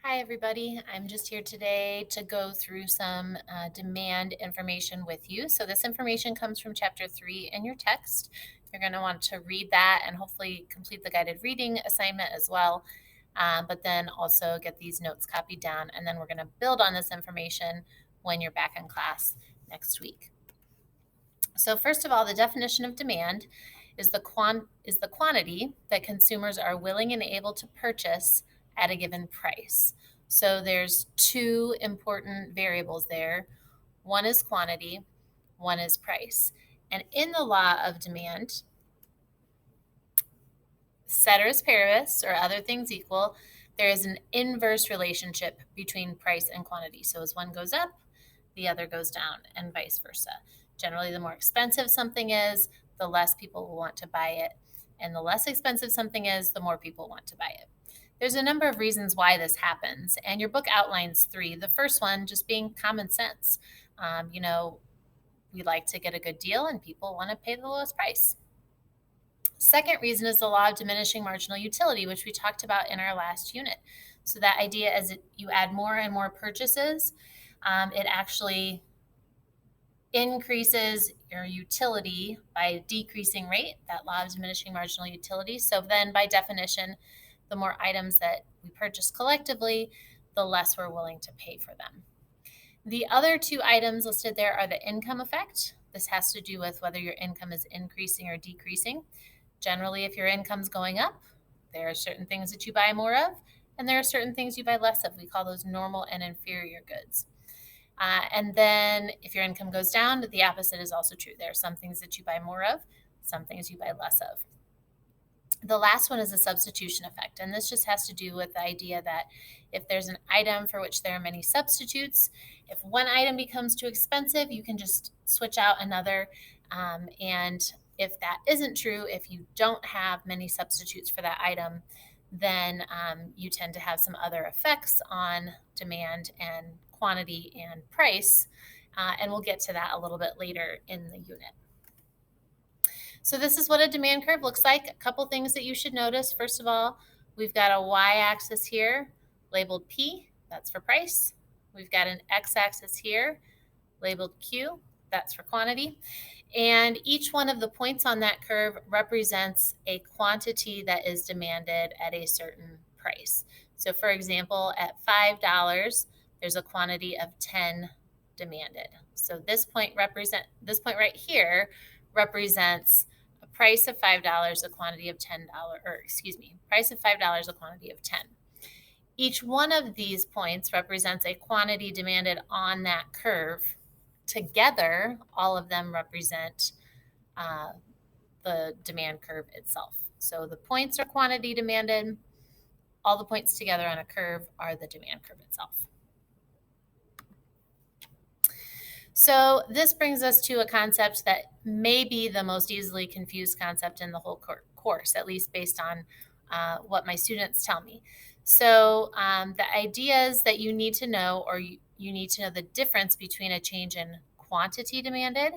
Hi, everybody. I'm just here today to go through some demand information with you. So this information comes from chapter 3 in your text. You're going to want to read that and hopefully complete the guided reading assignment as well, but then also get these notes copied down. And then we're going to build on this information when you're back in class next week. So first of all, the definition of demand is the quantity that consumers are willing and able to purchase at a given price. So there's two important variables there. One is quantity, one is price. And in the law of demand, ceteris paribus, or other things equal, there is an inverse relationship between price and quantity. So as one goes up, the other goes down, and vice versa. Generally, the more expensive something is, the less people will want to buy it. And the less expensive something is, the more people want to buy it. There's a number of reasons why this happens, and your book outlines three. The first one just being common sense. We like to get a good deal, and people want to pay the lowest price. Second reason is the law of diminishing marginal utility, which we talked about in our last unit. So that idea, as you add more and more purchases, it actually increases your utility by a decreasing rate, that law of diminishing marginal utility. So then by definition, the more items that we purchase collectively, the less we're willing to pay for them. The other two items listed there are the income effect. This has to do with whether your income is increasing or decreasing. Generally, if your income's going up, there are certain things that you buy more of, and there are certain things you buy less of. We call those normal and inferior goods. And then if your income goes down, the opposite is also true. There are some things that you buy more of, some things you buy less of. The last one is the substitution effect, and this just has to do with the idea that if there's an item for which there are many substitutes, if one item becomes too expensive, you can just switch out another. And if that isn't true, if you don't have many substitutes for that item, then you tend to have some other effects on demand and quantity and price. And we'll get to that a little bit later in the unit. So this is what a demand curve looks like. A couple things that you should notice. First of all, we've got a y-axis here labeled P, that's for price. We've got an x-axis here labeled Q, that's for quantity. And each one of the points on that curve represents a quantity that is demanded at a certain price. So for example, at $5, there's a quantity of 10 demanded. So this point right here represents a price of $5, a quantity of $10, price of $5, a quantity of 10. Each one of these points represents a quantity demanded on that curve. Together, all of them represent the demand curve itself. So the points are quantity demanded. All the points together on a curve are the demand curve itself. So this brings us to a concept that may be the most easily confused concept in the whole course, at least based on what my students tell me. So the ideas that you need to know, or you need to know the difference between a change in quantity demanded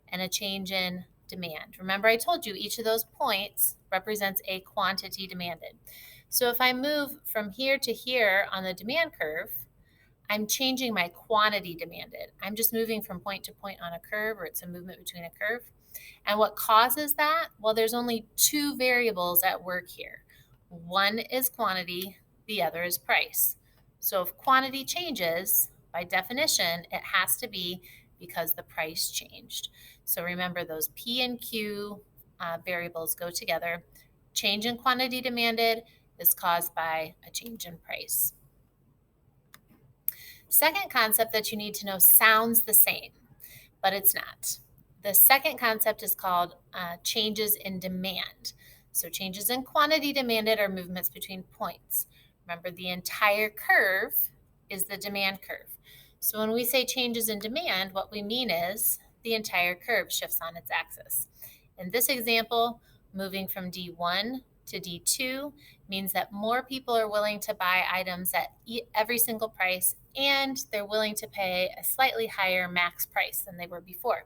and a change in demand. Remember, I told you each of those points represents a quantity demanded. So if I move from here to here on the demand curve, I'm changing my quantity demanded. I'm just moving from point to point on a curve, or it's a movement between a curve. And what causes that? Well, there's only two variables at work here. One is quantity, the other is price. So if quantity changes, by definition, it has to be because the price changed. So remember, those P and Q variables go together. Change in quantity demanded is caused by a change in price. Second concept that you need to know sounds the same, but it's not. The second concept is called changes in demand. So changes in quantity demanded are movements between points. Remember, the entire curve is the demand curve. So when we say changes in demand, what we mean is the entire curve shifts on its axis. In this example, moving from D1 to D2 means that more people are willing to buy items at every single price, and they're willing to pay a slightly higher max price than they were before.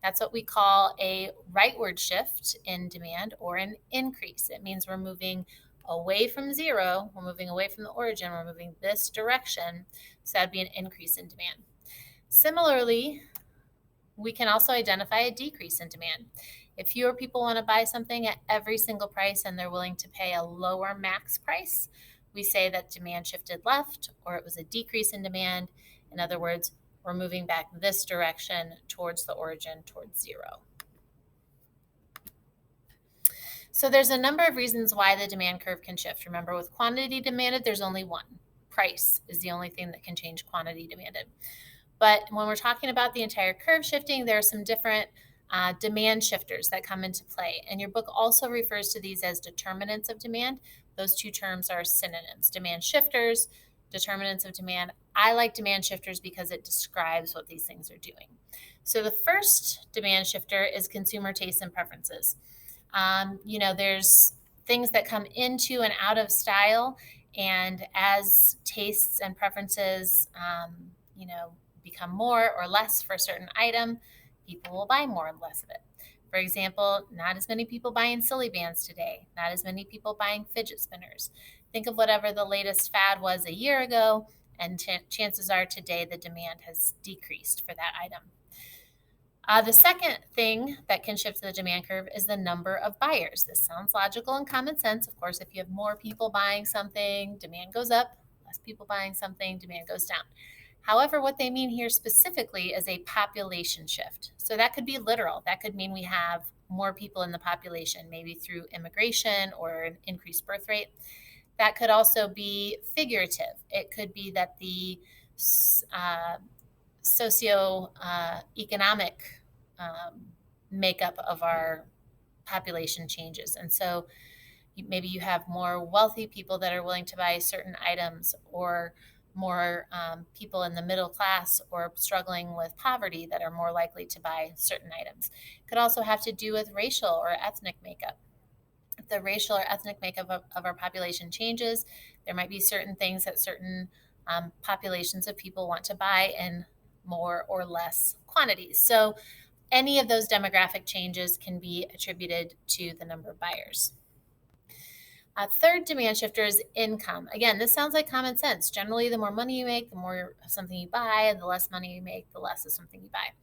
That's what we call a rightward shift in demand, or an increase. It means we're moving away from zero. We're moving away from the origin. We're moving this direction. So that'd be an increase in demand. Similarly, we can also identify a decrease in demand. If fewer people want to buy something at every single price and they're willing to pay a lower max price, we say that demand shifted left, or it was a decrease in demand. In other words, we're moving back this direction towards the origin, towards zero. So there's a number of reasons why the demand curve can shift. Remember, with quantity demanded, there's only one. Price is the only thing that can change quantity demanded. But when we're talking about the entire curve shifting, there are some different demand shifters that come into play. And your book also refers to these as determinants of demand. Those two terms are synonyms: demand shifters, determinants of demand. I like demand shifters because it describes what these things are doing. So the first demand shifter is consumer tastes and preferences. There's things that come into and out of style, and as tastes and preferences, become more or less for a certain item, people will buy more and less of it. For example, not as many people buying silly bands today, not as many people buying fidget spinners. Think of whatever the latest fad was a year ago, and chances are today the demand has decreased for that item. The second thing that can shift the demand curve is the number of buyers. This sounds logical and common sense. Of course, if you have more people buying something, demand goes up. Less people buying something, demand goes down. However, what they mean here specifically is a population shift. So that could be literal. That could mean we have more people in the population, maybe through immigration or an increased birth rate. That could also be figurative. It could be that the socioeconomic makeup of our population changes. And so maybe you have more wealthy people that are willing to buy certain items, or more people in the middle class or struggling with poverty that are more likely to buy certain items. It could also have to do with racial or ethnic makeup. If the racial or ethnic makeup of our population changes, there might be certain things that certain populations of people want to buy in more or less quantities. So any of those demographic changes can be attributed to the number of buyers. A third demand shifter is income. Again, this sounds like common sense. Generally, the more money you make, the more of something you buy, and the less money you make, the less of something you buy.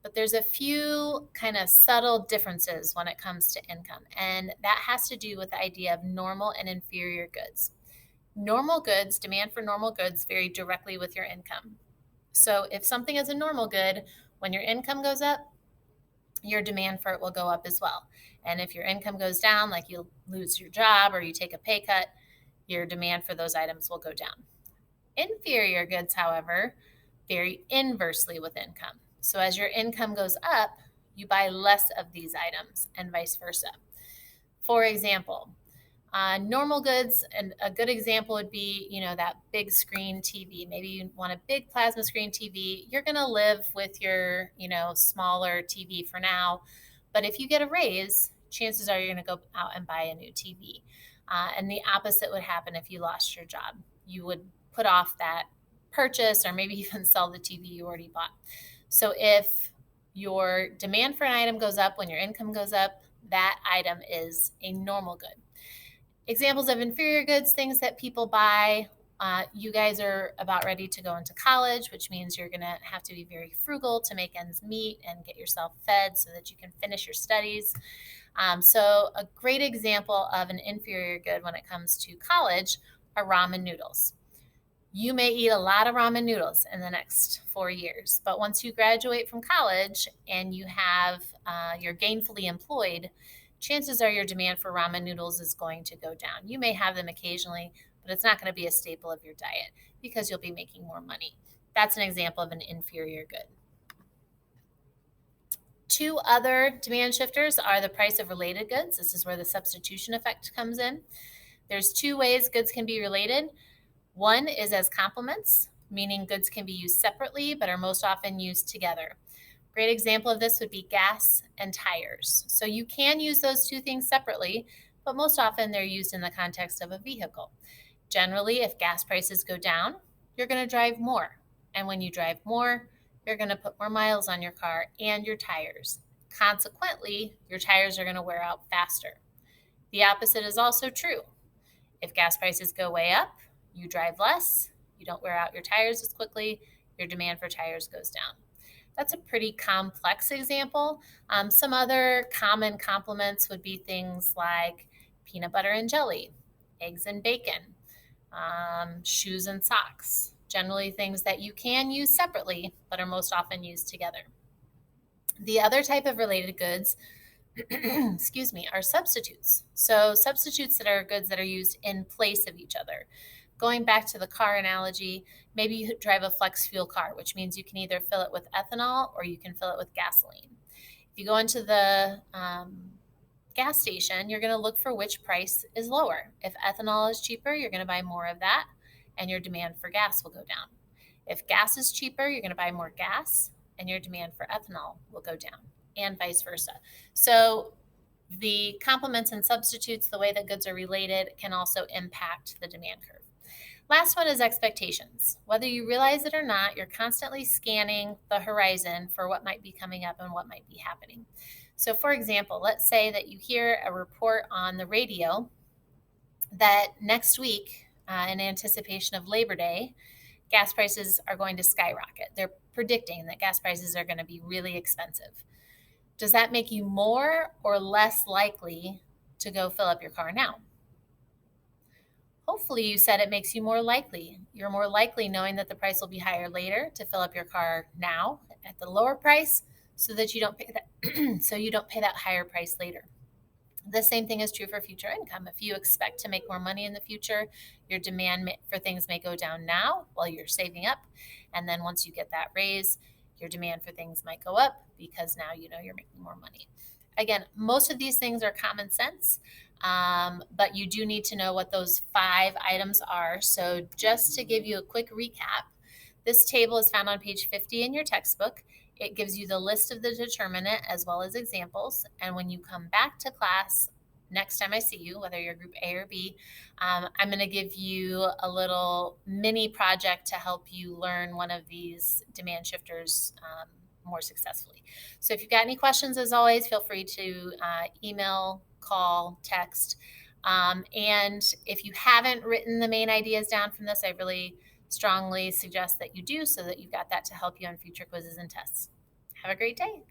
But there's a few kind of subtle differences when it comes to income, and that has to do with the idea of normal and inferior goods. Normal goods, demand for normal goods vary directly with your income. So if something is a normal good, when your income goes up, your demand for it will go up as well. And if your income goes down, like you lose your job or you take a pay cut, your demand for those items will go down. Inferior goods, however, vary inversely with income. So as your income goes up, you buy less of these items, and vice versa. For example, normal goods, and a good example would be, that big screen TV. Maybe you want a big plasma screen TV. You're going to live with your, smaller TV for now. But if you get a raise, chances are you're going to go out and buy a new TV. And the opposite would happen if you lost your job. You would put off that purchase, or maybe even sell the TV you already bought. So if your demand for an item goes up when your income goes up, that item is a normal good. Examples of inferior goods, things that people buy. You guys are about ready to go into college, which means you're going to have to be very frugal to make ends meet and get yourself fed so that you can finish your studies. So a great example of an inferior good when it comes to college are ramen noodles. You may eat a lot of ramen noodles in the next 4 years, but once you graduate from college and you have you're gainfully employed, chances are your demand for ramen noodles is going to go down. You may have them occasionally, but it's not going to be a staple of your diet because you'll be making more money. That's an example of an inferior good. Two other demand shifters are the price of related goods. This is where the substitution effect comes in. There's two ways goods can be related. One is as complements, meaning goods can be used separately but are most often used together. Great example of this would be gas and tires. So you can use those two things separately, but most often they're used in the context of a vehicle. Generally, if gas prices go down, you're going to drive more. And when you drive more, you're going to put more miles on your car and your tires. Consequently, your tires are going to wear out faster. The opposite is also true. If gas prices go way up, you drive less, you don't wear out your tires as quickly, your demand for tires goes down. That's a pretty complex example. Some other common complements would be things like peanut butter and jelly, eggs and bacon, shoes and socks, generally things that you can use separately but are most often used together. The other type of related goods excuse me, are substitutes. So substitutes that are goods that are used in place of each other. Going back to the car analogy, maybe you drive a flex fuel car, which means you can either fill it with ethanol or you can fill it with gasoline. If you go into the gas station, you're going to look for which price is lower. If ethanol is cheaper, you're going to buy more of that, and your demand for gas will go down. If gas is cheaper, you're going to buy more gas, and your demand for ethanol will go down, and vice versa. So the complements and substitutes, the way that goods are related, can also impact the demand curve. Last one is expectations. Whether you realize it or not, you're constantly scanning the horizon for what might be coming up and what might be happening. So for example, let's say that you hear a report on the radio that next week, in anticipation of Labor Day, gas prices are going to skyrocket. They're predicting that gas prices are going to be really expensive. Does that make you more or less likely to go fill up your car now? Hopefully you said it makes you more likely. You're more likely knowing that the price will be higher later to fill up your car now at the lower price so that you don't pay that so you don't pay that higher price later. The same thing is true for future income. If you expect to make more money in the future, your demand for things may go down now while you're saving up. And then once you get that raise, your demand for things might go up because now you know you're making more money. Again, most of these things are common sense, but you do need to know what those 5 items are. So just to give you a quick recap, this table is found on page 50 in your textbook. It gives you the list of the determinant as well as examples. And when you come back to class, next time I see you, whether you're group A or B, I'm going to give you a little mini project to help you learn one of these demand shifters more successfully. So if you've got any questions, as always, feel free to email, call, text. And if you haven't written the main ideas down from this, I really strongly suggest that you do so that you've got that to help you on future quizzes and tests. Have a great day.